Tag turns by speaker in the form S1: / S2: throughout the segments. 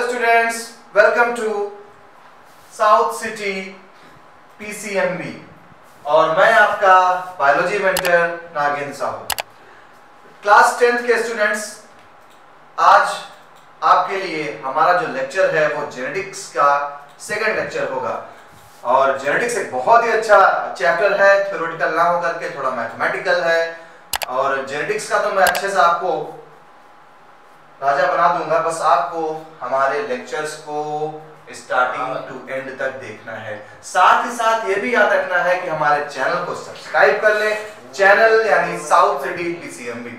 S1: students, welcome to south city PCMB और मैं आपका biology mentor Nagendra Sahu. Class 10th के स्टूडेंट्स, आज आपके लिए हमारा जो लेक्चर है वो जेनेटिक्स का सेकंड लेक्चर होगा। और जेनेटिक्स एक बहुत ही अच्छा चैप्टर है, थ्योरेटिकल ना होकर के थोड़ा मैथमेटिकल है। और जेनेटिक्स का तो मैं अच्छे से आपको राजा बना दूंगा, बस आपको हमारे लेक्चर्स को स्टार्टिंग टू एंड तक देखना है। साथ ही साथ ये भी याद रखना है कि हमारे चैनल को सब्सक्राइब कर लें, चैनल यानी साउथ सिटी PCMB।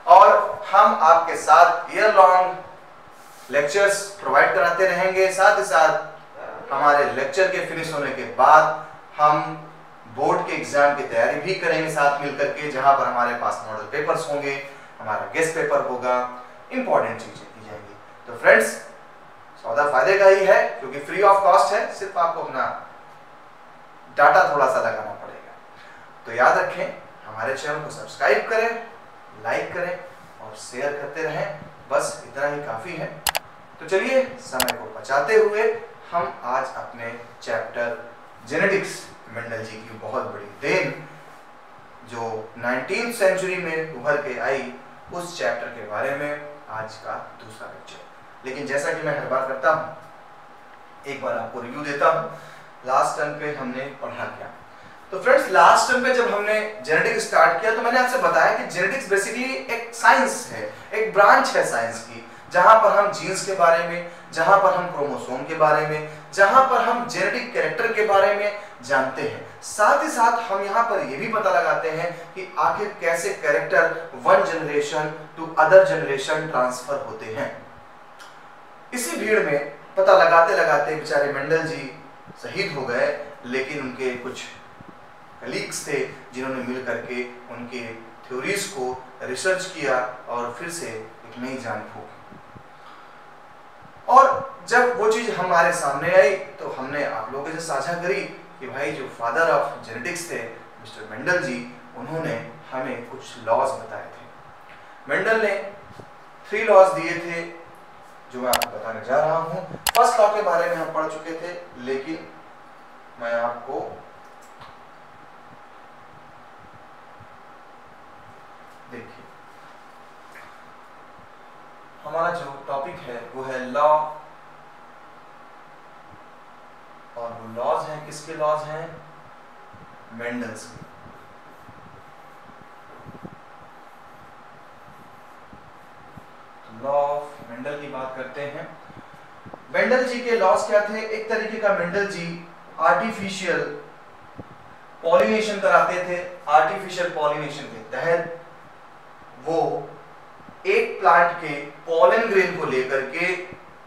S1: और हम आपके साथ ईयर लॉन्ग लेक्चर्स प्रोवाइड कराते रहेंगे। साथ ही साथ हमारे लेक्चर के फिनिश होने के बाद हम बोर्ड के एग्जाम की तैयारी भी करेंगे साथ मिलकर के, जहां पर हमारे पास मॉडल पेपर्स होंगे, हमारा गेस्ट पेपर होगा, इंपॉर्टेंट चीजें की जाएंगी। तो फ्रेंड्स, सौदा फायदे का ही है क्योंकि फ्री ऑफ कॉस्ट है, सिर्फ आपको अपना डाटा थोड़ा सा लगाना पड़ेगा। तो याद रखें, हमारे चैनल को सब्सक्राइब करें, लाइक करें और शेयर करते रहें। बस इतना ही काफी है। तो चलिए, समय को बचाते हुए हम आज अपने चैप्टर जेनेटिक्स, मेंडल जी की बहुत बड़ी देन जो 19th सेंचुरी में उभर के आई, उस चैप्टर के बारे में आज का दूसरा लेक्चर। लेकिन जैसा कि मैं हर बार करता हूं, एक बार आपको रिव्यू देता हूं। लास्ट टर्म पे हमने पढ़ा क्या। तो फ्रेंड्स, लास्ट टर्म पे जब हमने जेनेटिक्स स्टार्ट किया तो मैंने आपसे बताया कि जेनेटिक्स बेसिकली एक साइंस है, एक ब्रांच है साइंस की, जहां पर हम जीन्स के बारे में, जहां पर हम क्रोमोसोम के बारे में, जहां पर हम जेनेटिक कैरेक्टर के बारे में जानते हैं। साथ ही साथ हम यहाँ पर यह भी पता लगाते हैं कि आखिर कैसे character one generation to other generation transfer होते हैं। इसी भीड़ में पता लगाते लगाते बेचारे मेंडल जी शहीद हो गए, लेकिन उनके कुछ कलीग्स थे जिन्होंने मिल करके उनके थ्योरीज को रिसर्च किया और फिर से एक नई जान फूंकी। और जब वो चीज हमारे सामने आई तो हमने आप लोगों से साझा करी कि भाई, जो फादर ऑफ जेनेटिक्स थे मिस्टर मेंडल जी, उन्होंने हमें कुछ लॉज बताए थे। मेंडल ने 3 लॉज दिए थे जो मैं आपको बताने जा रहा हूं। फर्स्ट लॉ के बारे में हम पढ़ चुके थे, लेकिन मैं आपको देखिए, हमारा जो टॉपिक है वो है लॉ, और वो लॉज हैं, किसके लॉज हैं? मेंडल्स के। लॉ ऑफ मेंडल की बात करते हैं। मेंडल जी के लॉज क्या थे? एक तरीके का मेंडल जी आर्टिफिशियल पॉलिनेशन कराते थे। आर्टिफिशियल पॉलिनेशन के तहत वो एक प्लांट के पॉलन ग्रेन को लेकर के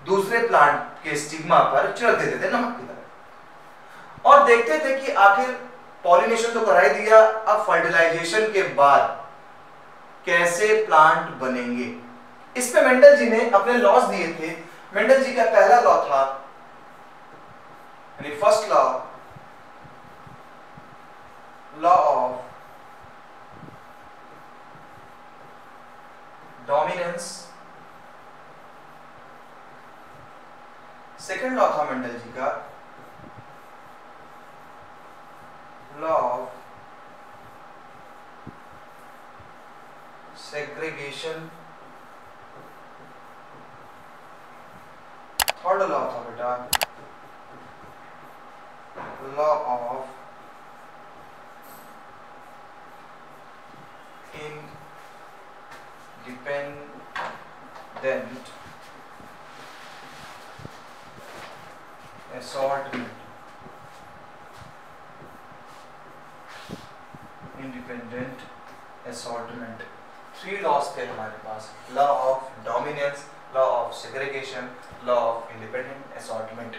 S1: दूसरे प्लांट के स्टिग्मा पर छिड़क देते थे नमक की तरह, और देखते थे कि आखिर पॉलिनेशन तो करा ही दिया, अब फर्टिलाइजेशन के बाद कैसे प्लांट बनेंगे। इस पे मेंडल जी ने अपने लॉज दिए थे। मेंडल जी का पहला लॉ था, यानी first law of dominance. Second law था मेंडल जी का law of segregation. Third law था बेटा law of independent assortment। Independent assortment. 3 laws थे हमारे पास, law of dominance, law of segregation, law of independent assortment.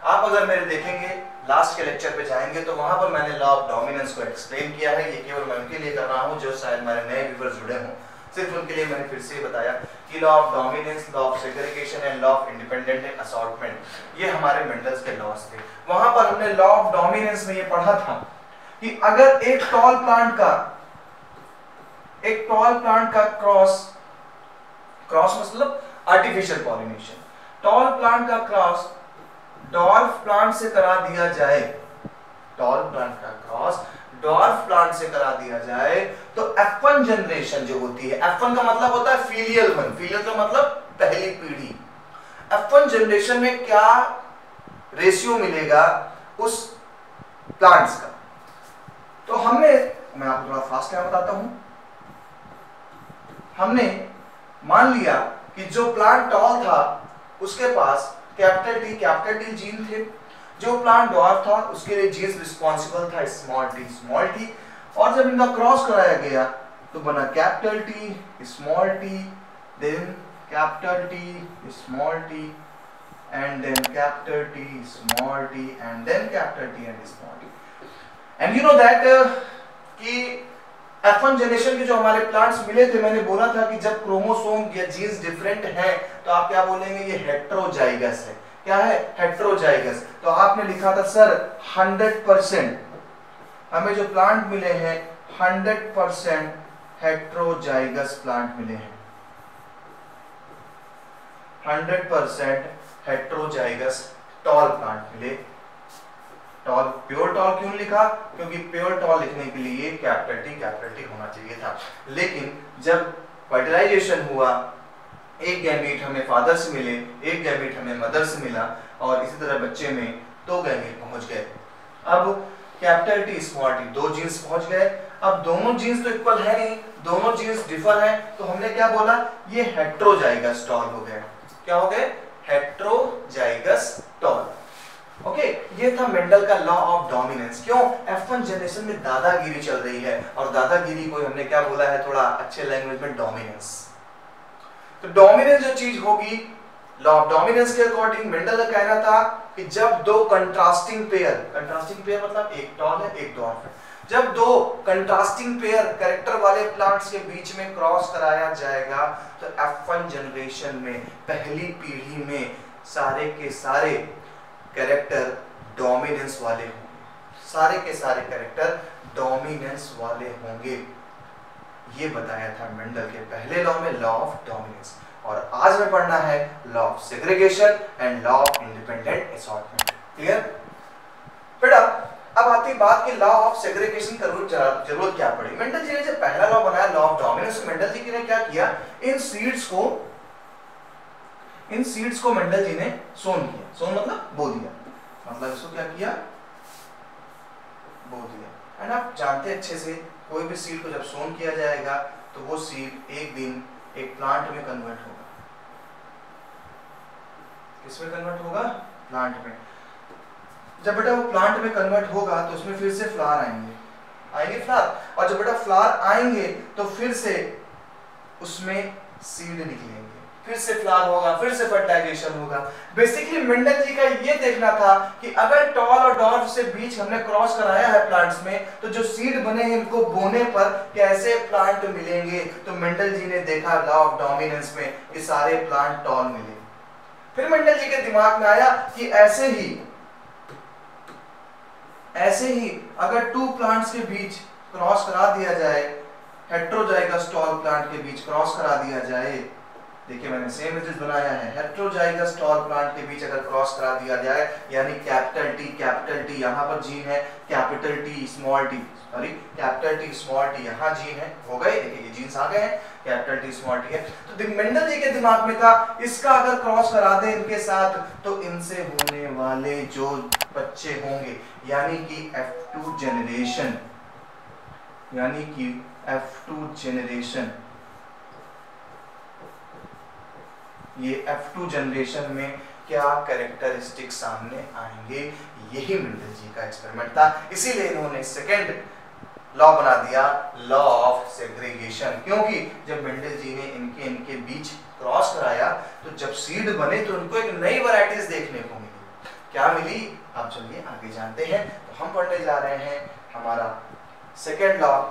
S1: आप अगर मेरे देखेंगे, लास्ट के लेक्चर पे जाएंगे तो वहां पर मैंने लॉ ऑफ डोमिनेंस को एक्सप्लेन किया है। ये केवल मैं उनके लिए कर रहा हूं जो शायद हमारे नए व्यूअर्स जुड़े हों, सिर्फ उनके लिए मैंने फिर से बताया कि law of dominance, law of segregation and law of independent assortment, ये हमारे मेंडल्स के लॉज थे। वहां पर हमने लॉ ऑफ डोमिनेंस में ये पढ़ा था कि अगर एक टॉल प्लांट का क्रॉस मतलब आर्टिफिशियल पॉलिनेशन, टॉल प्लांट का क्रॉस डॉर्फ प्लांट से करा दिया जाए, टॉल प्लांट का क्रॉस डॉर्फ प्लांट से करा दिया जाए, तो F1 जनरेशन जो होती है, F1 का मतलब होता है फीलियल वन, फीलियल का मतलब पहली पीढ़ी। F1 जनरेशन में क्या रेशियो मिलेगा उस प्लांट्स का? तो मैं आपको थोड़ा फास्ट क्या बताता हूं। हमने मान लिया कि जो प्लांट टॉल था उसके पास कैपिटल टी जीन थे, जो प्लांट डॉर्फ था उसके लिए जीन्स रिस्पॉन्सिबल था स्मॉल टी, और जब इनका क्रॉस कराया गया तो बना capital T small T, then capital T small T, and then capital T small T, and then capital T and small T. And you know that कि F1 generation के जो हमारे प्लांट्स मिले थे, मैंने बोला था कि जब क्रोमोसोम या जीन्स डिफरेंट हैं तो आप क्या बोलेंगे, ये हेट्रोजाइगस है। क्या है? हेट्रोजाइगस। तो आपने लिखा था सर 100% हमें जो प्लांट मिले हैं 100% हेट्रोजाइगस प्लांट मिले हैं, 100% हेट्रोजाइगस टॉल प्लांट मिले। टॉल, प्योर टॉल क्यों लिखा? क्योंकि प्योर टॉल लिखने के लिए कैपिटल टी होना चाहिए था। लेकिन जब फर्टिलाइजेशन हुआ, एक गैमीट हमें फादर से मिले, एक गैमीट हमें मदर से मिला, और इसी तरह बच्चे में 2 गैमीट पहुंच गए। अब capital T small T 2 genes पहुंच गए। अब दोनों जीन्स तो इक्वल है नहीं, दोनों जीन्स डिफर हैं, तो हमने क्या बोला, ये हेट्रोजाइगस टॉल हो गए। क्या हो गए? Heterozygous tall. ओके, ये था मेंडल का लॉ ऑफ डोमिनेंस। क्यों? F1 जनरेशन में दादागिरी चल रही है, और दादागिरी को हमने क्या बोला है थोड़ा अच्छे लैंग्वेज में, डोमिनेंस। तो डोमिनेंस जो चीज होगी, लॉ ऑफ डोमिनेंस के अकॉर्डिंग मेंडल का कहना था कि जब 2 कंट्रास्टिंग पेयर मतलब एक टॉल है एक डॉर्फ है, जब 2 कंट्रास्टिंग पेयर कैरेक्टर वाले प्लांट्स के बीच में क्रॉस कराया जाएगा तो F1 जनरेशन में पहली पीढ़ी में सारे के सारे कैरेक्टर डोमिनेंस वाले होंगे, सारे के सारे कैरेक्टर डोमिनेंस वाले होंगे। ये बताया था मेंडल के पहले लॉ में, लॉ ऑफ डोमिनेंस। और आज में पढ़ना है law of segregation and law of independent assortment. Clear बेटा? अब आती है बात कि लॉ ऑफ सेग्रीगेशन का जरूरत क्या पड़ी। मेंडल जी ने जब पहला लॉ बनाया लॉ ऑफ डोमिनेंस, मेंडल जी ने क्या किया, इन सीड्स को मेंडल जी ने सोन किया। सोन मतलब बो दिया, मतलब इसको क्या किया, बो दिया। एंड आप जानते हैं अच्छे से, कोई भी सीड को जब सोन किया जाएगा तो वो सीड एक दिन एक प्लांट में कन्वर्ट होगा। किसमें कन्वर्ट होगा? प्लांट में। जब बेटा वो प्लांट में कन्वर्ट होगा तो उसमें फिर से फ्लावर आएंगे फ्लावर, और जब बेटा फ्लावर आएंगे तो फिर से उसमें सीड निकलेंगे, फिर से फ्लावर होगा, फिर से फर्टिलाइजेशन होगा। बेसिकली मेंडल जी का ये देखना था कि अगर टॉल और डॉर्फ से बीच हमने क्रॉस कराया है प्लांट्स में, तो जो सीड बने हैं इनको बोने पर कैसे प्लांट मिलेंगे। तो मेंडल जी ने देखा लॉ ऑफ डोमिनेंस में कि सारे प्लांट टॉल मिले। फिर मेंडल जी के दिमाग में आया कि ऐसे ही अगर 2 प्लांट्स के बीच क्रॉस करा दिया जाए, हेट्रोजाइगस टॉल प्लांट के बीच क्रॉस करा दिया जाए, देखिए मैंने सेम इमेज बनाया है, हेट्रोजाइगस टॉल प्लांट के बीच अगर क्रॉस करा दिया जाए, यानी कैपिटल टी यहाँ पर जीन है, कैपिटल टी स्मॉल टी यहाँ जीन है, हो गए। देखिए ये जीन्स आ गए हैं, कैपिटल टी स्मॉल टी है। तो मेंडल जी के दिमाग में था इसका अगर क्रॉस करा दे इनके साथ तो इनसे होने वाले जो बच्चे होंगे, यानी कि F2 जनरेशन, ये F2 जनरेशन में क्या कैरेक्टरिस्टिक सामने आएंगे, यही मेंडल जी का एक्सपेरिमेंट था। इसीलिए इन्होंने सेकंड लॉ बना दिया, लॉ ऑफ सेग्रीगेशन। क्योंकि जब मेंडल जी ने इनके बीच क्रॉस कराया तो जब सीड बने तो उनको एक नई वैरायटीज देखने को मिली। क्या मिली? आप चलिए आगे जानते हैं। तो हम पढ़ने जा रहे हैं हमारा second law,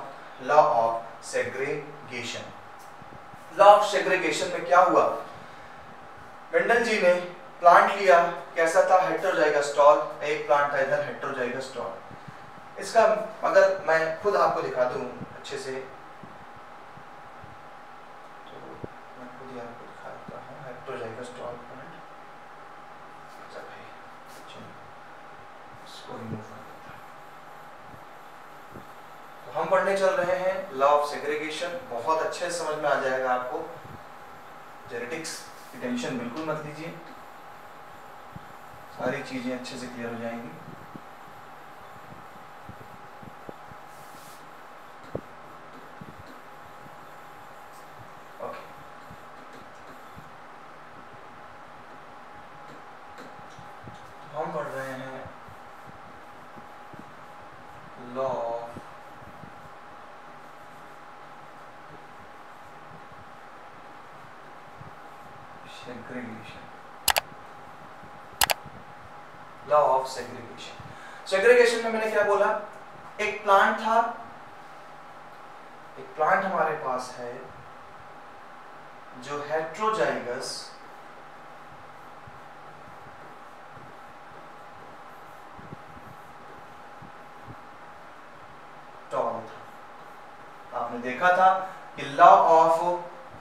S1: law of segregation. Law of segregation में क्या हुआ, मेंडल जी ने प्लांट लिया, कैसा था, हेट्रोजाइगस टॉल, एक प्लांट था इधर हेट्रोजाइगस टॉल। इसका अगर मैं खुद आपको दिखा दूं अच्छे से, तो मैं खुद ही आपको दिखाता हूं हेट्रोजाइगस टॉल प्लांट। पढ़ने चल रहे हैं लॉ ऑफ सेग्रीगेशन, बहुत अच्छे से समझ में आ जाएगा आपको। जेनेटिक्स की टेंशन बिल्कुल मत लीजिए, सारी चीजें अच्छे से क्लियर हो जाएंगी। ओके, हम पढ़ रहे हैं law of segregation. Law of segregation. Segregation में मैंने क्या बोला, एक प्लांट था, एक प्लांट हमारे पास है जो हेट्रोजाइगस टॉल था। आपने देखा था कि लॉ ऑफ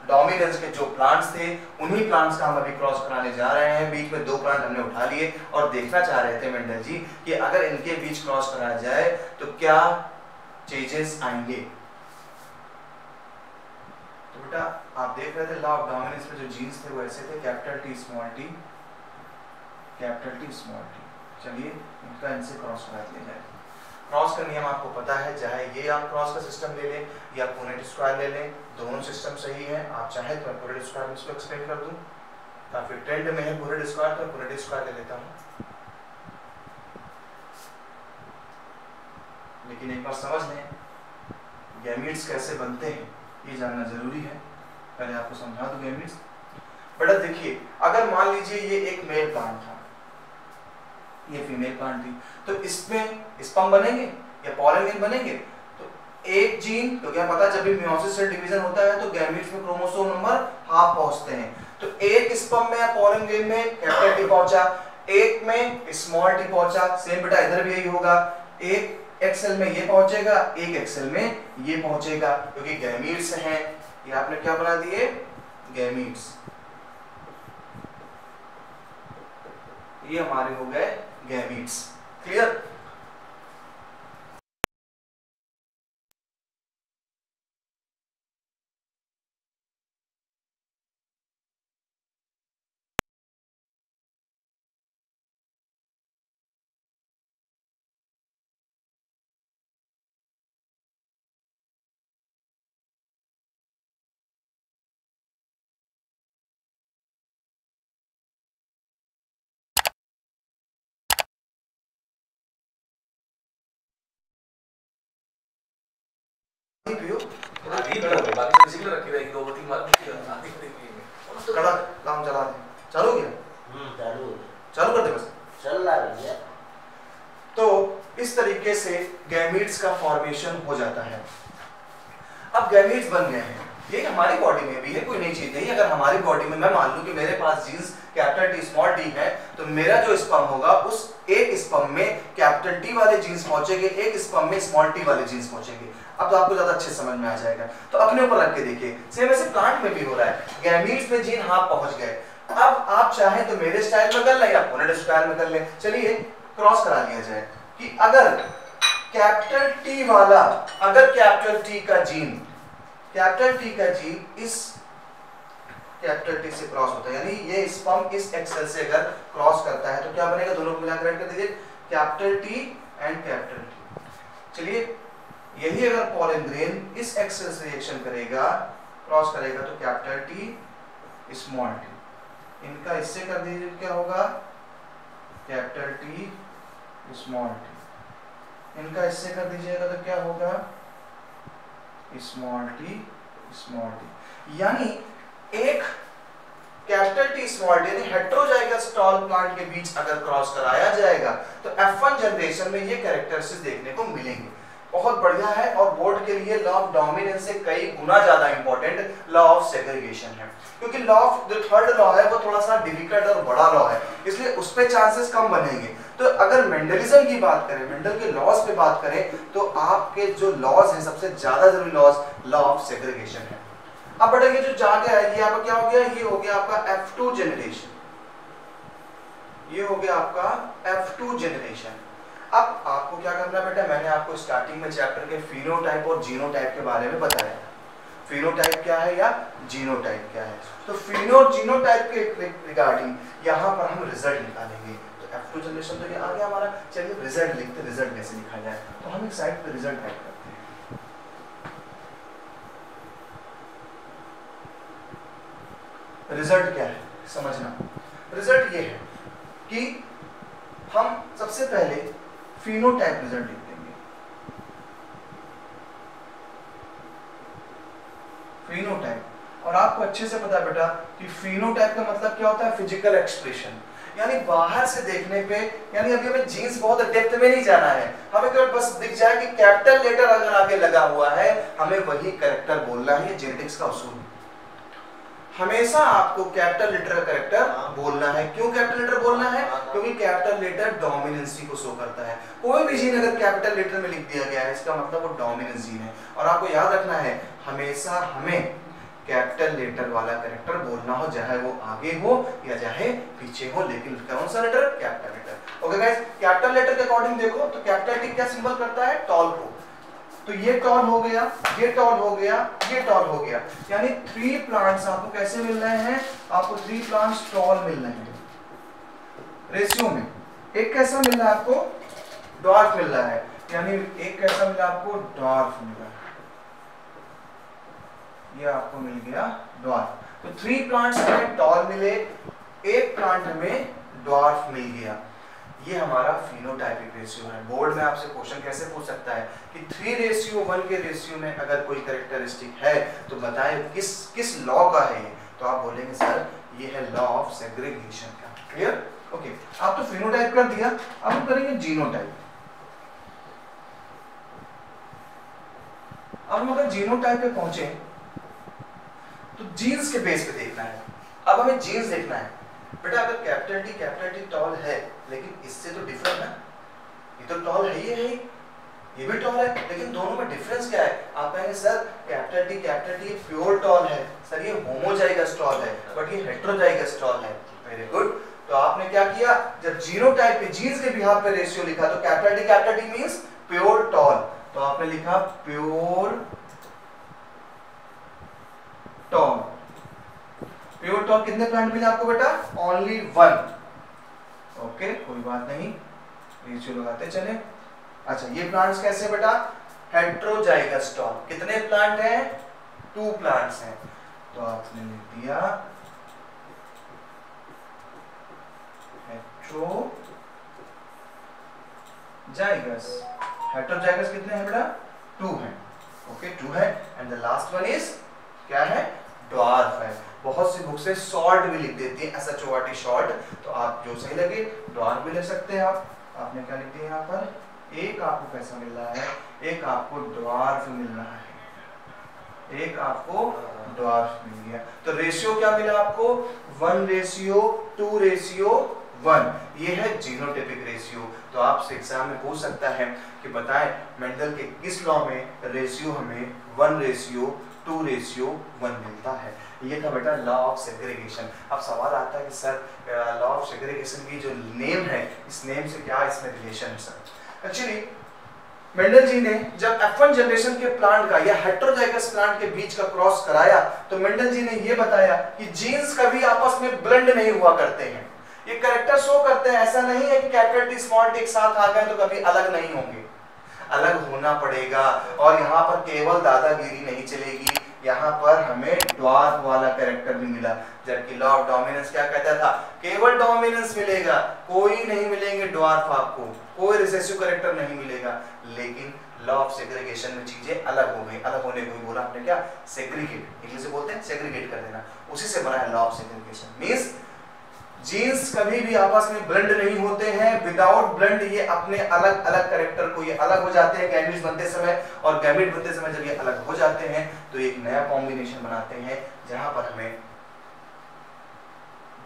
S1: डोमिनेंस के जो प्लांट्स थे उन्हीं प्लांट्स का हम अभी क्रॉस कराने जा रहे हैं। बीच में दो प्लांट हमने उठा लिए और देखना चाह रहे थे मेंडल जी कि अगर इनके बीच क्रॉस कराया जाए तो क्या चेंजेस आएंगे। तो बेटा आप देख रहे थे लॉ ऑफ डोमिनेंस में जो जीन्स थे वो ऐसे थे, capital T small T, capital T small T. चलिए इनका इनसे क्रॉस करा दिया जाए। क्रॉस का नियम आपको पता है, चाहे ये आप क्रॉस का सिस्टम ले लें या पुनेट स्क्वायर ले लें, दोनों सिस्टम सही है। आप चाहे तो मैं पुनेट स्क्वायर में इसको एक्सप्लेन कर दूं, काफी ट्रेंड में है पुनेट स्क्वायर, तो पुनेट स्क्वायर ले लेता हूं। लेकिन एक बार समझ लें गैमीट्स कैसे बनते हैं, ये जानना जरूरी है। पहले आपको समझा दूं गैमीट्स। बेटा देखिए, अगर मान लीजिए ये एक मेल प्लांट था, ये फीमेल प्लांट थी, तो इसमें स्पर्म बनेंगे या पॉलन ग्रेन बनेंगे। तो एक जीन, क्योंकि हमें पता है जब भी मेयोसिस से डिवीजन होता है तो गैमीट्स में क्रोमोसोम नंबर हाफ पहुंचते हैं। तो एक स्पर्म में या पॉलन ग्रेन में कैपिटल टी पहुंचा, एक में स्मॉल टी पहुंचा। सेम बेटा इधर भी यही होगा, एक एक्सेल में ये पहुंचेगा, एक एक्सेल में ये पहुंचेगा, क्योंकि गैमीट्स हैं। ये आपने क्या बना दिए, गैमीट्स। ये हमारे हो गए गैमीट्स। क्लियर। पियो
S2: आधी बाकी तो इसी के लिए रखी रहेगी, दो तीन बार आधी देंगे।
S1: कड़ा काम चला दे, चालू किया, चालू कर दे बस,
S3: चल रहा है।
S1: तो इस तरीके से गैमीट्स का फॉर्मेशन हो जाता है। अब गैमीट्स बन गए हैं, ये हमारी बॉडी में भी है, कोई नई चीज नहीं। अगर हमारी बॉडी में मैं मान लूं कि मेरे पास genes capital T small T है, तो मेरा जो स्पर्म होगा उस एक स्पर्म में कैपिटल टी वाले जीन्स पहुंचेंगे, एक स्पर्म में स्मॉल टी वाले जीन्स पहुंचेंगे। अब तो आपको ज्यादा अच्छे समझ में आ जाएगा। तो अपने ऊपर रख के देखिए, सेम ऐसे प्लांट में भी हो रहा है, गैमीट्स में जीन हाफ पहुंच गए। अब आप चाहें तो मेरे स्टाइल में कर लें या पुनेट स्क्वायर में कर लें। चलिए क्रॉस करा लिया जाए कि अगर कैपिटल टी वाला, अगर कैपिटल टी का जीन इस कैपिटल टी से क्रॉस होता है, यानी ये स्पर्म इस एक्सेल से अगर क्रॉस करता है तो क्या बनेगा, दोनों को मिलाकर ऐड कर दीजिए, capital T and capital T. चलिए यही अगर पॉलन ग्रेन इस एक्सेल से रिएक्शन करेगा, क्रॉस करेगा, तो कैपिटल टी स्मॉल टी, इनका इससे कर दीजिए, क्या होगा, कैपिटल टी स्मॉल टी, इनका इससे कर दीजिएगा तो क्या होगा, स्मॉल टी। यानी एक कैपिटल टी स्मॉल टी यानी हेट्रोजाइगस टॉल प्लांट के बीच अगर क्रॉस कराया जाएगा तो F1 जनरेशन में ये कैरेक्टरिस्टिक्स देखने को मिलेंगे। बहुत बढ़िया है, और बोर्ड के लिए लॉ ऑफ डोमिनेंस से कई गुना ज्यादा इंपॉर्टेंट लॉ ऑफ सेग्रीगेशन है, क्योंकि लॉ ऑफ जो थर्ड लॉ है वो थोड़ा सा डिफिकल्ट और बड़ा लॉ है, इसलिए उस पे चांसेस कम बनेंगे। तो अगर मेंडलिज्म की बात करें, मेंडल के लॉज पे बात करें, तो आपके जो लॉज हैं सबसे ज्यादा जरूरी लॉज लॉ ऑफ सेग्रीगेशन है। अब बेटा ये जो जाके है, ये आपका क्या हो गया, ये हो गया आपका F2 जनरेशन, ये हो गया आपका F2 जनरेशन। अब आपको क्या करना है बेटा, मैंने आपको स्टार्टिंग में चैप्टर के फिनोटाइप और जीनोटाइप के बारे में बताया था। फिनोटाइप क्या है या जीनोटाइप क्या है। तो फिनो जीनोटाइप के रिगार्डिंग यहाँ पर हम रिजल्ट निकालेंगे। तो F2 जनरेशन तो ये आ गया हमारा। चलिए रिजल्ट लिखते, रिजल्ट कैसे लिखा जाए। तो हम एक साइड पे रिजल्ट टाइप करते हैं। रिजल्ट क्या है समझना। रिजल्ट ये है कि हम सबसे पहले फिनोटाइप रिजल्ट लिख देंगे। फिनोटाइप, और आपको अच्छे से पता है बेटा कि फिनोटाइप का मतलब क्या होता है, फिजिकल एक्सप्रेशन, यानी बाहर से देखने पे, यानी अभी हमें जीन्स बहुत डेप्थ में नहीं जाना है, हमें केवल बस दिख जाए कि कैपिटल लेटर अगर आगे लगा हुआ है हमें वही कैरेक्टर बोलना है। ये जेनेटिक्स का उसूल, हमेशा आपको कैपिटल लेटर का कैरेक्टर बोलना है। क्यों कैपिटल लेटर बोलना है, क्योंकि कैपिटल लेटर डोमिनेंसी को शो करता है। कोई भी जीन अगर कैपिटल लेटर में लिख दिया गया है इसका मतलब वो डोमिनेंस जीन है। और आपको याद रखना है हमेशा हमें कैपिटल लेटर वाला कैरेक्टर बोलना हो, चाहे वो आगे हो या चाहे पीछे हो, लेकिन कौन सा letter, capital letter. Okay guys, capital letter के अकॉर्डिंग देखो तो कैपिटल टी क्या सिंबल करता है, टॉल को। तो ये टॉल हो गया, ये टॉल हो गया, ये टॉल हो गया, यानी 3 प्लांट्स आपको कैसे मिल रहे हैं, आपको 3 प्लांट्स टॉल मिल रहे हैं रेशियो में। एक कैसा मिल रहा है आपको, डॉर्फ मिल रहा है, यानी एक कैसा मिला आपको, डॉर्फ मिला, ये आपको मिल गया डॉर्फ। तो 3 प्लांट्स हमें टॉल मिले, एक प्लांट हमें डॉर्फ मिल गया। ये हमारा फिनोटाइपिक रेशियो है। बोर्ड में आपसे क्वेश्चन कैसे पूछ सकता है कि 3:1 के रेशियो में अगर कोई कैरेक्टरिस्टिक है तो बताएं किस लॉ का है ये। तो आप बोलेंगे सर ये है लॉ ऑफ सेग्रीगेशन का। Clear, okay. आप तो फिनोटाइप कर दिया, अब हम करेंगे जीनोटाइप। अब हम अगर जीनोटाइप पे पहुंचे तो जीन्स के बेस पे देखना है। अब हमें जीन्स देखना है बेटा, अगर कैपिटल टी टॉल है लेकिन इससे तो डिफरेंट है, ये तो टॉल है, ये भी टॉल है, लेकिन दोनों में डिफरेंस क्या है। आप कहेंगे sir capital T pure tall है, सर ये होमोजाइगस टॉल है, बट ये हेटेरोजाइगस टॉल है। Very good. तो आपने क्या किया, जब जीनोटाइप पे जीन्स के बिहाफ पे रेशियो लिखा तो capital T means pure tall, तो आपने लिखा प्योर टॉल। प्योर टॉल कितने प्लांट मिले आपको बेटा, ओनली 1। ओके, कोई बात नहीं, रेशियो लगाते चले। अच्छा, ये प्लांट्स कैसे बेटा, हेटेरोजाइगस टॉल। कितने प्लांट हैं, 2 प्लांट्स हैं, तो आपने लिख दिया हेटेरोजाइगस। हेटेरोजाइगस कितने हैं बेटा, 2 हैं। ओके, 2 है। And the last one is क्या है, ड्वार्फ है। बहुत सी बुक से शॉर्ट भी लिख देती है, SHORT शॉर्ट, तो आप जो सही लगे ड्वार्फ भी लिख सकते हैं। आपने क्या लिख दिया यहाँ पर, एक आपको कैसा मिल रहा है, एक आपको ड्वार्फ मिल रहा है, एक आपको ड्वार्फ मिल गया। तो रेशियो क्या मिला आपको, 1:2:1, ये है जीनोटाइपिक रेशियो। तो आपसे एग्जाम में पूछ सकता है कि बताएं मेंडल के किस लॉ में रेशियो हमें 1:2:1 मिलता है। ये था बेटा लॉ ऑफ सेग्रीगेशन। अब सवाल आता है कि सर लॉ ऑफ सेग्रीगेशन की जो नेम है, इस नेम से क्या इसमें रिलेशन है सर। एक्चुअली मेंडल जी ने जब F1 जनरेशन के प्लांट का या हेटेरोजाइगस प्लांट के बीच का क्रॉस कराया तो मेंडल जी ने ये बताया कि जीन्स कभी आपस में ब्लेंड नहीं हुआ करते हैं, ये कैरेक्टर शो करते हैं। ऐसा नहीं है कि कैपिटल टी स्मॉल टी एक साथ आ गए तो कभी अलग नहीं होंगे, अलग होना पड़ेगा। और यहाँ पर केवल दादागिरी नहीं चलेगी, यहाँ पर हमें ड्वार्फ वाला कैरेक्टर भी मिला, जबकि लॉ ऑफ डोमिनेंस क्या कहता था, केवल डोमिनेंस मिलेगा, कोई नहीं मिलेंगे ड्वार्फ, आपको कोई रिसेसिव कैरेक्टर नहीं मिलेगा। लेकिन लॉ ऑफ सेग्रीगेशन में चीजें अलग हो गई। अलग होने को ही बोला आपने क्या, सेग्रीगेट, इंग्लिश से बोलते हैं सेग्रीगेट कर देना, उसी से बना है law of segregation. Means genes कभी भी आपस में ब्लेंड नहीं होते हैं, विदाउट ब्लेंड ये अपने अलग अलग कैरेक्टर को ये अलग हो जाते हैं गैमेट्स बनते समय, और गैमेट बनते समय जब ये अलग हो जाते हैं तो एक नया कॉम्बिनेशन बनाते हैं जहां पर हमें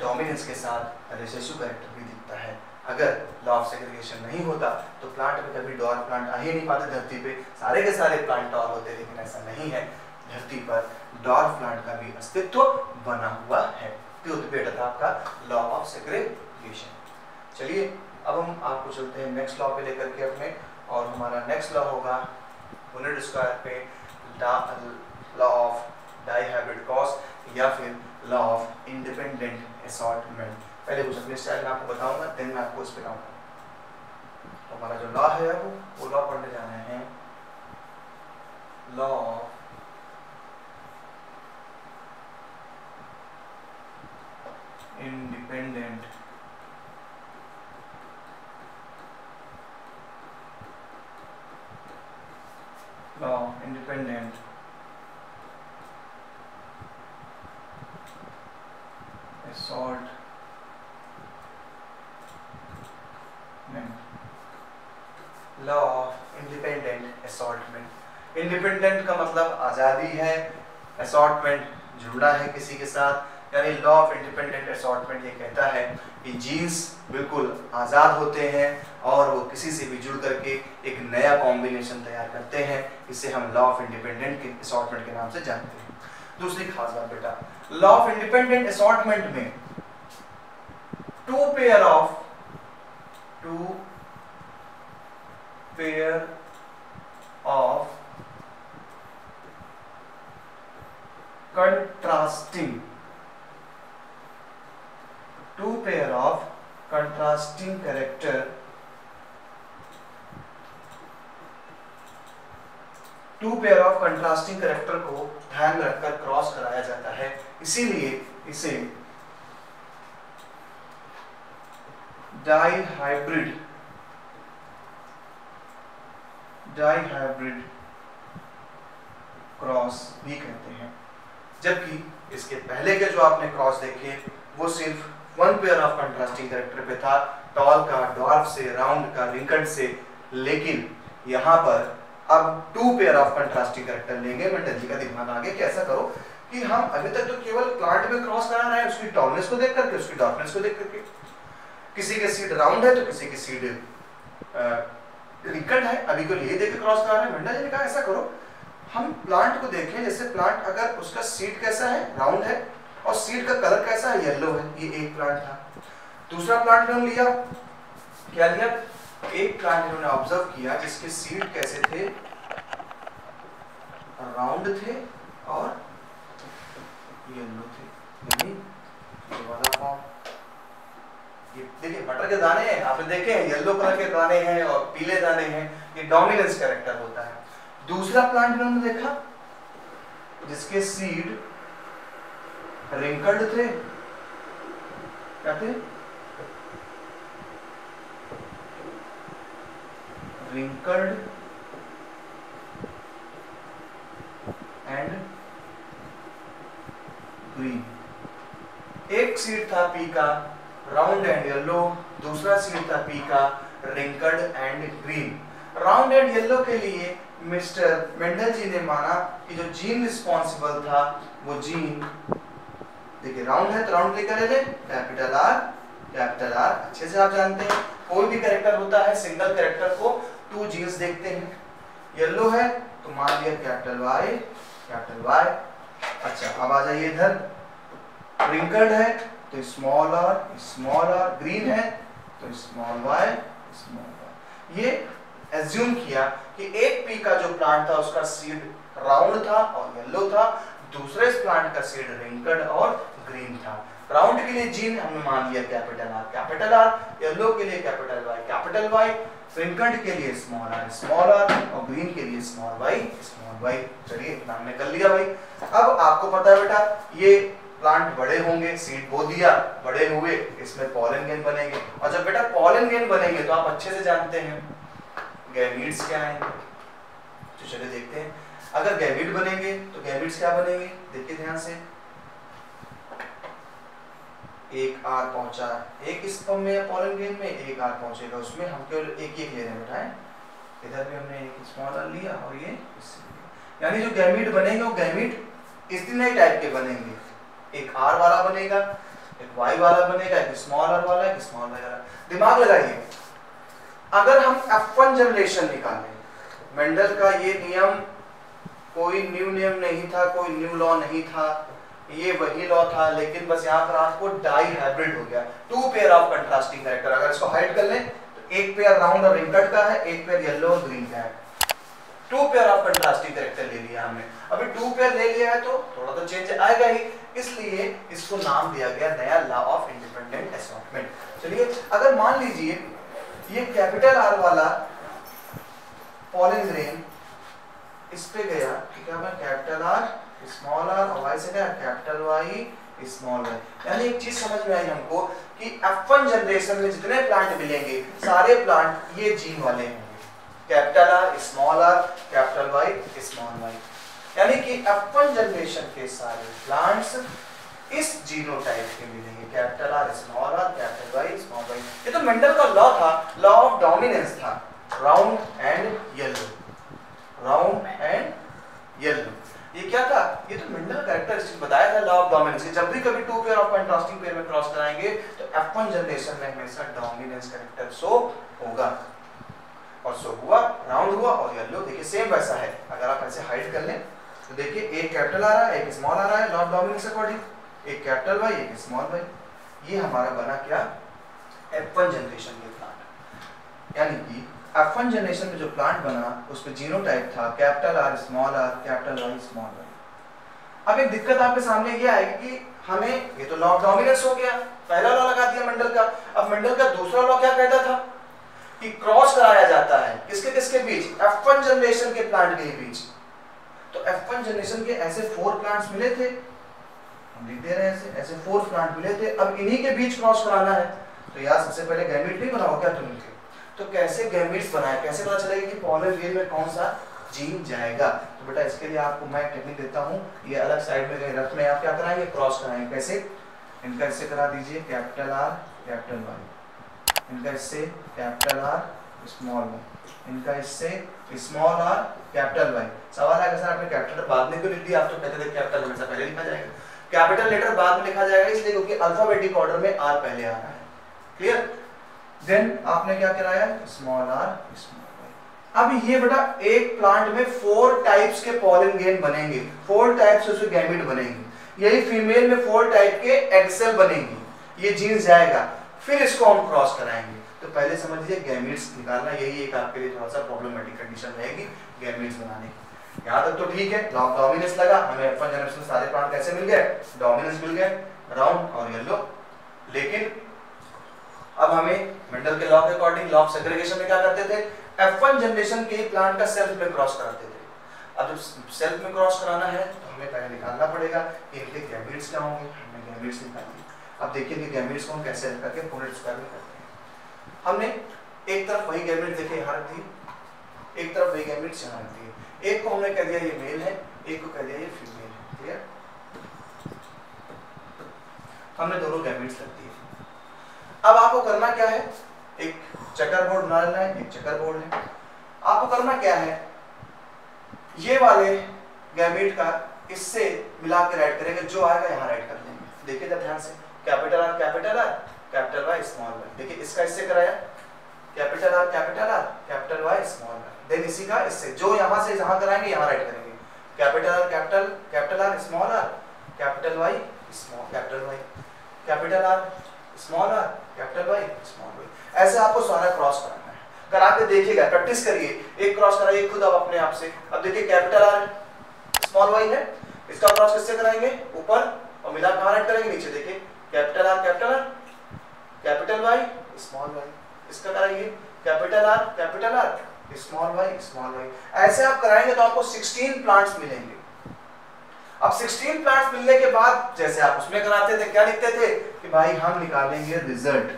S1: डोमिनेंस के साथ रिसेसिव कैरेक्टर भी दिखता है। अगर लॉ ऑफ सेग्रीगेशन नहीं होता तो प्लांट में कभी डॉर्फ प्लांट आ ही नहीं पाते धरती पे, सारे के सारे प्लांट टॉल होते, लेकिन ऐसा नहीं है, धरती पर डॉर्फ प्लांट का भी अस्तित्व बना हुआ है। तो बेटा था आपका लॉ ऑफ सेग्रीगेशन। चलिए अब अब हम आपको चलते हैं नेक्स्ट लॉ पे लेकर के अपने, और हमारा नेक्स्ट लॉ होगा यूनिट स्क्वायर पे लॉ ऑफ डाइहाइब्रिड क्रॉस या फिर लॉ ऑफ इंडिपेंडेंट असॉर्टमेंट। पहले कुछ अपने स्टाइल में आपको बताऊंगा, देन मैं आपको इस पे बताऊंगा। तो हमारा जो लॉ है वो लॉ पढ़ने जाना है, law of independent assaultment। Law of independent assortment. Independent का मतलब आज़ादी है, असॉर्टमेंट जुड़ना है किसी के साथ, यानी लॉ ऑफ इंडिपेंडेंट असॉर्टमेंट ये कहता है कि जीन्स बिल्कुल आज़ाद होते हैं और वो किसी से भी जुड़ करके एक नया कॉम्बिनेशन तैयार करते हैं। इसे हम लॉ ऑफ इंडिपेंडेंट असॉर्टमेंट के नाम से जानते हैं। दूसरी खास बात बेटा, लॉ ऑफ इंडिपेंडेंट असॉर्टमेंट में two pair of contrasting character को ध्यान रखकर क्रॉस कराया जाता है, इसीलिए इसे डाइहाइब्रिड क्रॉस भी कहते हैं। जबकि इसके पहले के जो आपने क्रॉस देखे वो सिर्फ one pair of contrasting character पे था, टॉल का, डॉर्फ से, राउंड का, रिंकल्ड से, लेकिन यहाँ पर अब two pair of contrasting character लेंगे। मेंडल जी का दिमाग आगे कैसा करो कि हम अभी तक तो केवल प्लांट में क्रॉस करा रहे हैं, उसकी टॉलनेस को देख करके, उसकी डॉर्फनेस को देख करके। किसी के सीड राउंड है तो किसी की सीड रिंकल्ड है, अभी को ये देख के क्रॉस करा रहे हैं। मेंडल जी ने कहा ऐसा करो हम प्लांट को देखें, जैसे प्लांट अगर उसका सीड कैसा है, राउंड है, और सीड का कलर कैसा है, येलो है, ये एक प्लांट था। दूसरा प्लांट इन्होंने लिया, क्या लिया, एक प्लांट इन्होंने ऑब्जर्व किया जिसके सीड कैसे थे, राउंड थे और येलो थे, यानी ये वाला फॉर्म। ये देखिए मटर के दाने हैं, आपने देखे हैं येलो कलर के दाने हैं और पीले दाने हैं, ये डोमिनेंस कैरेक्टर होता है। दूसरा प्लांट इन्होंने देखा जिसके सीड रिंकल्ड थे, क्या थे, रिंकल्ड एंड ग्रीन। एक सीड था पी का, राउंड एंड येलो, दूसरा सीड था पी का, wrinkled and green. Round and yellow के लिए मिस्टर मेंडल जी ने माना कि जो जीन रिस्पॉन्सिबल था वो जीन, देखिए राउंड है तो राउंड लेकर ले, कैपिटल आर, अच्छे से आप जानते हैं कोई भी कैरेक्टर होता है सिंगल कैरेक्टर को टू जीन्स देखते हैं। येलो है तो मान लिया कैपिटल वाई। अच्छा अब आ जाइए इधर, रिंकल्ड है तो स्मॉल आर, ग्रीन है तो स्मॉल वाई। ये एज्यूम किया कि एक पी का जो प्लांट था उसका सीड राउंड था और येलो था, दूसरे प्लांट का सीड रिंकल्ड और ग्रीन था। राउंड के लिए जीन हमने मान लिया कैपिटल आर, येलो के लिए कैपिटल वाई, रिंकल्ड के लिए स्मॉल आर और ग्रीन के लिए स्मॉल वाई। चलिए नाम ने कर लिया भाई। अब आपको पता है बेटा ये प्लांट बड़े होंगे, सीड बो दिया, बड़े हुए, इसमें पॉलन ग्रेन बनेंगे, और जब बेटा पॉलन ग्रेन बनेंगे तो आप अच्छे से जानते हैं गैमीट्स क्या आएंगे। तो चलिए देखते हैं, अगर गैमीट बनेंगे तो गैमीट्स क्या बनेंगे, देखिए ध्यान से, एक आर पहुंचा एक स्पर्म में या पॉलन ग्रेन में, एक आर पहुंचेगा उसमें, हम केवल एक ले रहे हैं बेटा। इधर भी हमने एक स्मॉल आर लिया और ये, यानी जो गैमीट बनेंगे वो गैमीट इस तीन टाइप के बनेंगे, एक आर वाला बनेगा, एक वाई वाला बनेगा, एक स्मॉल आर वाला, एक स्मॉल वाई वाला। दिमाग लगाइए, अगर हम F1 जनरेशन निकालें, मेंडल का ये नियम कोई न्यू नियम नहीं था, कोई न्यू लॉ नहीं था, ये वही लॉ था, लेकिन बस यहाँ पर आपको डाई हाइब्रिड हो गया, two pair of contrasting character. अगर इसको हाइड कर लें एक पेयर राउंड और रिंकल्ड का है, एक पेयर येलो और ग्रीन का है। 2 पेयर ऑफ कंट्रास्टिंग कैरेक्टर ले लिया हमने। अभी 2 पेयर ले लिया है तो थोड़ा तो चेंज आएगा ही, इसलिए इसको नाम दिया गया नया लॉ ऑफ इंडिपेंडेंट असॉर्टमेंट। चलिए अगर मान लीजिए ये कैपिटल आर वाला पॉलिन ग्रेन इस पे गया, ठीक है, कैपिटल आर स्मॉल आर और वाई से गया कैपिटल वाई स्मॉल वाई। यानी एक चीज समझ में आई हमको कि F1 जनरेशन में जितने प्लांट मिलेंगे सारे प्लांट ये जीन वाले होंगे, capital R small are capital Y small Y. यानी कि F1 जनरेशन के सारे प्लांट्स इस जीनोटाइप के मिलेंगे, capital R small are capital Y small Y. ये तो मेंडल का लॉ था, लॉ ऑफ डोमिनेंस था, round and yellow, round and yellow. ये क्या था? ये तो मेंडल कैरेक्टरिस्टिक बताया था लॉ ऑफ डोमिनेंस कि जब भी कभी 2 पेयर ऑफ कंट्रास्टिंग पेयर में क्रॉस कराएंगे तो F1 जनरेशन में हमेशा डोमिनेंस कैरेक्टर शो होगा, और शो हुआ, राउंड हुआ और येलो। देखिए सेम वैसा है, अगर आप ऐसे हाइड कर लें तो देखिए एक कैपिटल आ रहा है एक स्मॉल आ रहा है लॉ ऑफ डोमिनेंस अकॉर्डिंग, एक कैपिटल वाई एक स्मॉल वाई। ये हमारा बना क्या? F1 जनरेशन के प्लांट। यानी कि F1 जनरेशन में जो प्लांट बना उसमें जीनोटाइप था capital R small are capital Y small Y. अब एक दिक्कत आपके सामने ये आएगी कि हमें, ये तो लॉ ऑफ डोमिनेंस हो गया, पहला लॉ लगा दिया मेंडल का। अब मेंडल का दूसरा लॉ क्या कहता था कि क्रॉस कराया जाता है किसके किसके बीच? F1 जनरेशन के प्लांट के बीच। तो F1 जनरेशन के ऐसे 4 प्लांट्स मिले थे, हम लिख दे रहे हैं ऐसे 4 प्लांट मिले थे। अब इन्हीं के बीच क्रॉस कराना है तो यार सबसे पहले गैमीट नहीं बनाओ क्या तुम? तो कैसे गैमीट्स बनाए, कैसे पता चलेगा कि पॉलन ग्रेन में कौन सा जीन जाएगा? तो बेटा इसके लिए आपको मैं टेक्निक देता हूँ, ये अलग साइड में रफ में आप क्या कराएंगे? क्रॉस कराएंगे। कैसे? इनका इससे करा दीजिए कैपिटल आर कैपिटल वाई, इनका इससे कैपिटल आर स्मॉल वाई, इनका इससे स्मॉल आर कैपिटल वाई। सवाल है सर आपने कैपिटल बाद में क्यों लिख दिया? आप तो कहते थे कैपिटल हमेशा पहले लिखा जाएगा, कैपिटल लेटर बाद में लिखा जाएगा इसलिए क्योंकि अल्फाबेटिक ऑर्डर में आर पहले आ रहा है। क्लियर? देन आपने क्या कराया? Small are small Y. अब ये बेटा एक प्लांट में 4 टाइप्स के पॉलन ग्रेन बनेंगे, 4 टाइप से उसके गैमीट बनेंगे। यही फीमेल में 4 टाइप के एग सेल बनेंगी, ये जीन्स जाएगा, फिर इसको हम क्रॉस कराएंगे। तो पहले समझ लीजिए गैमीट्स निकालना यही एक आपके लिए थोड़ा सा प्रॉब्लमेटिक कंडीशन रहेगी गैमीट्स बनाने की। यहाँ तक तो ठीक है, लॉ ऑफ डोमिनेंस लगा, हमें F1 जनरेशन सारे प्लांट कैसे मिल गए? डोमिनेंस मिल गए, राउंड और येलो। लेकिन अब हमें मेंडल के लॉ के अकॉर्डिंग लॉ ऑफ सेग्रीगेशन में क्या करते थे? F1 जनरेशन के प्लांट का सेल्फ में क्रॉस कराते थे। अब जब सेल्फ में क्रॉस कराना है तो हमें पहले निकालना पड़ेगा कि इनके गैमीट्स क्या होंगे। हमने गैमीट्स निकाले। अब देखिए कि गैमीट्स को हम कैसे करके पूरे स्क्वायर में करते हैं। हमने एक तरफ वही गैमीट देखे यहाँ रख दिए, एक तरफ वही गैमीट्स यहाँ रख दिए। एक को हमने कह दिया ये मेल है, एक को कह दिया ये फीमेल है। क्लियर? हमने दोनों गैमीट्स रख दिए। अब आपको करना क्या है? एक चेकर बोर्ड बना लेना है, एक चेकर बोर्ड है। आपको करना क्या है? ये वाले गैमीट का इससे मिला के राइट करेंगे, जो आएगा यहाँ राइट कर देंगे। देखिए जरा ध्यान से, capital R capital Y small Y. देखिए इसका इससे कराया capital R capital Y small Y. Then इसी का इससे, जो यहाँ से जहाँ कराएंगे यहाँ राइट करेंगे, capital R small are capital Y small capital Y, capital R small are capital Y small Y. ऐसे आपको सारा क्रॉस कराना है। करा के देखिएगा, प्रैक्टिस करिए। एक क्रॉस कराइए खुद अब अपने आप से। अब देखिए कैपिटल आर स्मॉल वाई है, इसका क्रॉस किससे कराएंगे? ऊपर, और मिला कहाँ राइट करेंगे? नीचे। देखिए capital R capital Y small Y, इसका कराइए कैपिटल आर स्मॉल वाई। ऐसे आप कराएंगे तो आपको 16 प्लांट्स मिलेंगे। अब 16 प्लांट्स मिलने के बाद जैसे आप उसमें कराते थे, क्या लिखते थे कि भाई हम निकालेंगे रिजल्ट,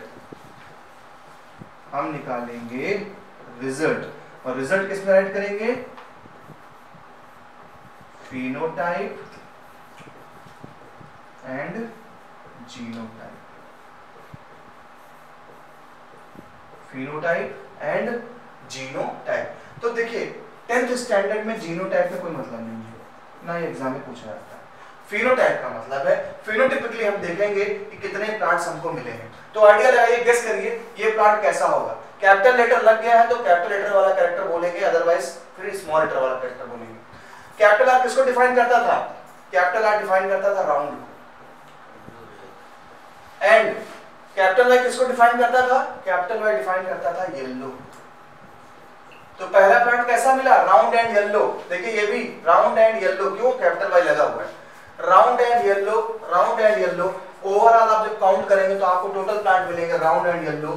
S1: हम निकालेंगे रिजल्ट। और रिजल्ट किस में राइट करेंगे? Phenotype and genotype, phenotype and genotype. तो देखिए 10th स्टैंडर्ड में जीनोटाइप में कोई मतलब नहीं है, ना ये एग्जाम में पूछा जाता है। फिनोटाइप का मतलब है, फिनोटिपिकली हम देखेंगे कि कितने प्लांट्स हमको मिले हैं। तो आइडिया लगाइए, गेस करिए ये प्लांट कैसा होगा। कैपिटल लेटर लग गया है तो कैपिटल लेटर वाला कैरेक्टर बोलेंगे, अदरवाइज फिर स्मॉल लेटर वाला कैरेक्टर बोलेंगे। कैपिटल आर किसको डिफाइन करता था? कैपिटल आर डिफाइन करता था राउंड को, एंड कैपिटल वाई किसको डिफाइन करता था? कैपिटल वाई डिफाइन करता था येलो। तो पहला प्लांट कैसा मिला? Round and yellow. देखिए ये भी राउंड एंड येलो, क्यों? कैपिटल वाई लगा हुआ है। Round and yellow, round and yellow. Overall आप जब काउंट करेंगे तो आपको टोटल प्लांट मिलेंगे राउंड एंड येलो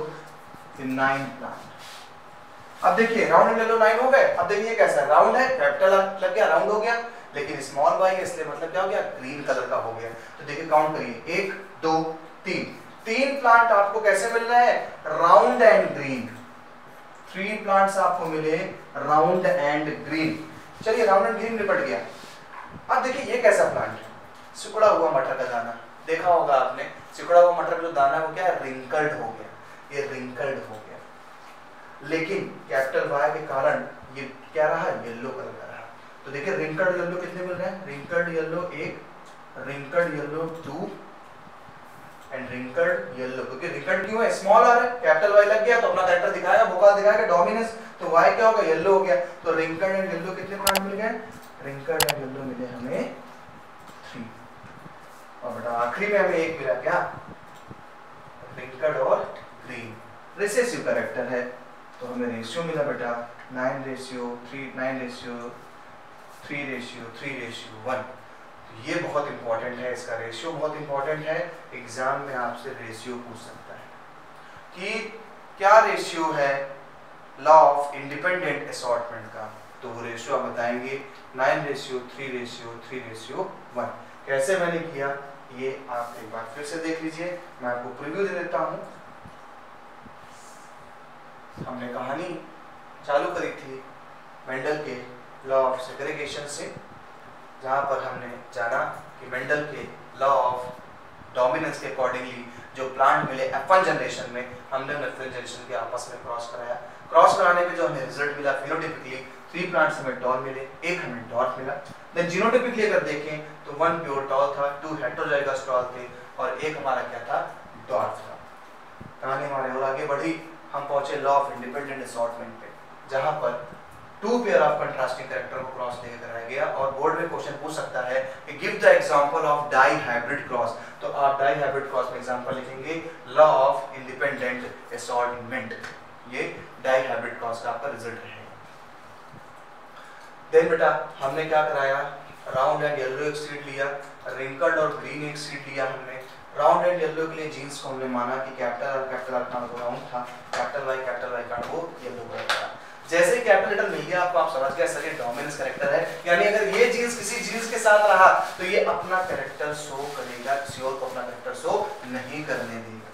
S1: 9 प्लांट। अब देखिए राउंड एंड येलो 9 हो गए। अब देखिए कैसा है, राउंड है, कैपिटल लग गया, राउंड हो गया, लेकिन स्मॉल वाई है इसलिए मतलब क्या हो गया? ग्रीन कलर का हो गया। तो देखिए काउंट करिए, 1 2 3 प्लांट आपको कैसे मिल रहे हैं? Round and green. 3 प्लांट्स आपको मिले राउंड एंड ग्रीन। चलिए राउंड एंड ग्रीन निपट गया। अब देखिए ये कैसा प्लांट है? सिकुड़ा हुआ मटर का दाना। देखा होगा आपने, सिकुड़ा हुआ मटर का जो दाना है वो क्या है? रिंकल्ड हो गया, ये रिंकल्ड हो गया। लेकिन कैपिटल वाई के कारण ये क्या रहा? येलो कलर का रहा। तो देखिए रिंकल्ड येलो कितने मिल रहे हैं? Wrinkled yellow 1, wrinkled yellow 2 and wrinkled yellow. क्योंकि रिंकल्ड क्यों है? स्मॉल आर है, कैपिटल वाई लग गया तो अपना कैरेक्टर दिखाएगा, भूखा दिखाएगा, डोमिनेंस। तो वाई क्या होगा? येलो हो गया। तो रिंकल्ड एंड येलो कितने प्लांट मिल गए? रिंकल्ड एंड येलो मिले हमें 3। और बेटा आखिरी में हमें एक मिला क्या? रिंकल्ड और ग्रीन। रिसेसिव कैरेक्टर है तो हमें रेशियो मिला बेटा 9:3:3:3:1। ये बहुत इंपॉर्टेंट है, इसका रेशियो बहुत इंपॉर्टेंट है। एग्जाम में आपसे रेशियो पूछ सकता है कि क्या रेशियो है लॉ ऑफ इंडिपेंडेंट असॉर्टमेंट का। तो वो रेशियो आप बताएंगे 9:3:3:1। कैसे मैंने किया ये आप एक बार फिर से देख लीजिए, मैं आपको प्रीव्यू दे देता हूँ। हमने कहानी चालू करी थी मेंडल के लॉ ऑफ सेग्रीगेशन से, जहाँ पर हमने जाना कि मेंडल के लॉ ऑफ डोमिनेंस के अकॉर्डिंगली जो प्लांट मिले F1 जनरेशन में, हमने उन्हें फिर जनरेशन के आपस में क्रॉस कराया। क्रॉस कराने पे जो हमें रिजल्ट मिला फिनोटाइपिकली 3 प्लांट्स हमें टॉल मिले, 1 हमें डॉर्फ मिला। देन जीनोटाइपिकली अगर देखें तो 1 प्योर टॉल था, 2 हेटेरोजाइगस टॉल थे और 1 हमारा क्या था? डॉर्फ था। कहानी हमारे और आगे बढ़ी, हम पहुंचे लॉ ऑफ इंडिपेंडेंट असॉर्टमेंट पे, जहां पर 2 पेयर ऑफ कंट्रास्टिंग कैरेक्टर को क्रॉस लेकर कराया गया। और बोर्ड में क्वेश्चन पूछ सकता है कि give the example of dihybrid cross. तो आप डाई हाइब्रिड क्रॉस में एग्जांपल लिखेंगे लॉ ऑफ इंडिपेंडेंट असॉर्टमेंट। ये डाई हाइब्रिड क्रॉस का आपका रिजल्ट रहेगा। देन बेटा हमने क्या कराया? राउंड एंड येलो एक सीड लिया, रिंकल्ड और ग्रीन एक सीड लिया हमने। राउंड एंड येलो के लिए जीन्स को हमने माना कि कैपिटल आर का राउंड था, कैपिटल वाई का वो येलो कलर था। जैसे ही कैपिटल लेटर मिल गया आपको, आप समझ गए सर ये डोमिनेंस कैरेक्टर है, यानी अगर ये जीन्स किसी जीन्स के साथ रहा तो ये अपना कैरेक्टर शो करेगा, किसी और को अपना कैरेक्टर शो नहीं करने देगा।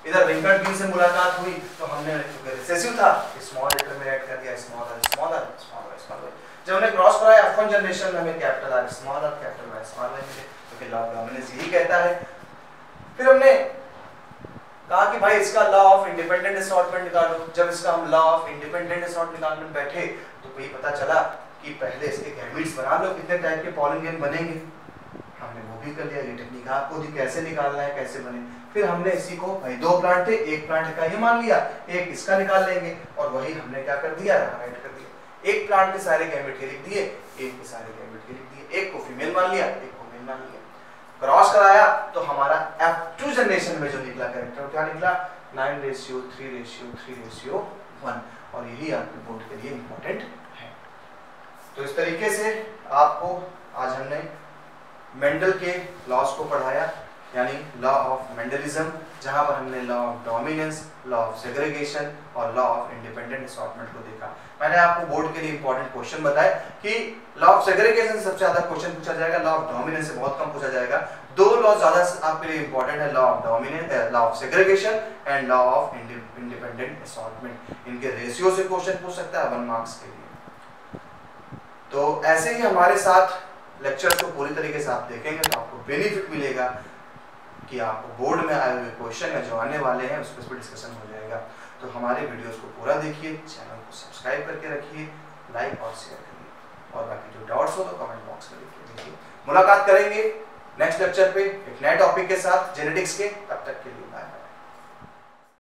S1: इधर रिंकल्ड ग्रीन से मुलाकात हुई तो हमने रिसेसिव था, स्मॉल लेटर में ऐड कर दिया, small are small are small are small r. जब हमने क्रॉस कराया F1 जनरेशन में हमें capital R small are capital Y small y मिले, क्योंकि लॉ ऑफ डोमिनेंस यही कहता है। फिर हमने कहा कि भाई इसका लॉ ऑफ इंडिपेंडेंट असॉर्टमेंट निकालो। जब इसका हम लॉ ऑफ इंडिपेंडेंट असॉर्टमेंट निकालने बैठे तो वही पता चला कि पहले इसके गैमेट्स बना लो, कितने टाइप के पॉलन ग्रेन बनेंगे। हमने वो भी कर लिया, ये टेक्निक आपको दी कैसे निकालना है, कैसे बने। फिर हमने इसी को भाई 2 प्लांट थे, 1 प्लांट का ये मान लिया, 1 इसका निकाल लेंगे और वही हमने क्या कर दिया? ऐड कर दिया। 1 प्लांट के सारे गैमेट के लिख दिए, 1 के सारे गैमेट के लिख दिए, 1 को फीमेल मान लिया, 1 को मेल मान लिया। क्रॉस कराया तो हमारा F2 जनरेशन में जो निकला कैरेक्टर क्या निकला? 9:3:3:1। और यही आपके बोर्ड के लिए इंपॉर्टेंट है। तो इस तरीके से आपको आज हमने मेंडल के लॉस को पढ़ाया, यानी लॉ ऑफ मेंडलिज्म, जहां पर हमने law of dominance, law of segregation और लॉ ऑफ इंडिपेंडेंट असॉर्टमेंट को देखा। मैंने आपको बोर्ड के लिए इंपॉर्टेंट क्वेश्चन बताए कि लॉ ऑफ सेग्रीगेशन से सबसे ज्यादा क्वेश्चन पूछा जाएगा, लॉ ऑफ डोमिनेंस से बहुत कम पूछा जाएगा। 2 लॉ ज्यादा आपके लिए इंपॉर्टेंट है, law of dominance, law of segregation and law of independent assortment. इनके रेशियो से क्वेश्चन पूछ सकता है 1 मार्क्स के लिए। तो ऐसे ही हमारे साथ लेक्चर्स को पूरी तरीके से आप देखेंगे तो आपको बेनिफिट मिलेगा कि आपको बोर्ड में आए हुए क्वेश्चन या जो आने वाले हैं उस पर डिस्कशन हो जाएगा। तो हमारे वीडियोस को पूरा देखिए, चैनल को सब्सक्राइब करके रखिए, लाइक और शेयर करिए, और बाकी जो डाउट्स हो तो कमेंट बॉक्स में लिखिए। मुलाकात करेंगे नेक्स्ट लेक्चर पे एक नए टॉपिक के साथ जेनेटिक्स के। तब तक के लिए